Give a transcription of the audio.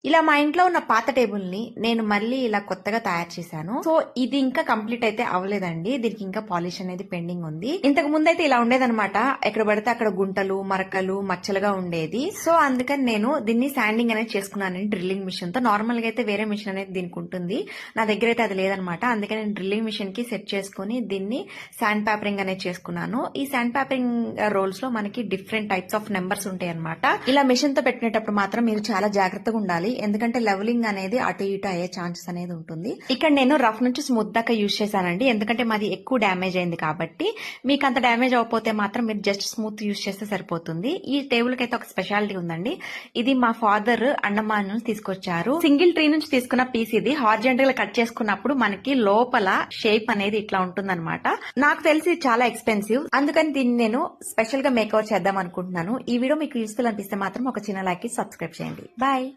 ఇలా మా ఇంట్లో ఉన్న పాత టేబుల్ ని నేను మళ్ళీ ఇలా కొత్తగా తయారు చేశాను. సో ఇది ఇంకా కంప్లీట్ అయితే అవ్వలేదండి, దీనికి ఇంకా పాలిష్ అనేది పెండింగ్ ఉంది. ఇంతకు ముందు అయితే ఇలా ఉండేదన్నమాట, ఎక్కడ పడితే అక్కడ గుంటలు మరకలు మచ్చలుగా ఉండేది. సో అందుకని నేను దీన్ని శాండింగ్ అనేది చేసుకున్నాను డ్రిల్లింగ్ మిషన్ తో. నార్మల్ గా అయితే వేరే మిషన్ అనేది దీనికి ఉంటుంది, నా దగ్గర అయితే అది లేదనమాట. అందుకని నేను డ్రిల్లింగ్ మిషన్ కి సెట్ చేసుకుని దీన్ని శాండ్ పేపరింగ్ అనేది చేసుకున్నాను. ఈ శాండ్ పేపరింగ్ రోల్స్ లో మనకి డిఫరెంట్ టైప్స్ ఆఫ్ నెంబర్స్ ఉంటాయి అనమాట. ఇలా మిషన్ తో పెట్టినప్పుడు మాత్రం మీరు చాలా జాగ్రత్తగా ఉండాలి, ఎందుకంటే లెవెలింగ్ అనేది అటు ఇటు అయ్యే ఛాన్సెస్ అనేది ఉంటుంది. ఇక్కడ నేను రఫ్ నుంచి స్మూత్ దాకా యూజ్ చేశానండి, ఎందుకంటే మాది ఎక్కువ డ్యామేజ్ అయింది కాబట్టి. మీకు అంత డ్యామేజ్ అవ్వకపోతే మాత్రం మీరు జస్ట్ స్మూత్ యూజ్ చేస్తే సరిపోతుంది. ఈ టేబుల్ కి అయితే ఒక స్పెషాలిటీ ఉందండి, ఇది మా ఫాదర్ అండమాన్ నుంచి తీసుకొచ్చారు. సింగిల్ ట్రీ నుంచి తీసుకున్న పీస్ ఇది. హార్జెంటల్ గా కట్ చేసుకున్నప్పుడు మనకి లోపల షేప్ అనేది ఇట్లా ఉంటుందన్నమాట. నాకు తెలిసి చాలా ఎక్స్పెన్సివ్, అందుకని దీన్ని నేను స్పెషల్ గా మేకవర్ చేద్దాం అనుకుంటున్నాను. ఈ వీడియో మీకు యూస్ఫుల్ అనిపిస్తే మాత్రం ఒక చిన్న లైక్ సబ్స్క్రైబ్ చేయండి. బాయ్.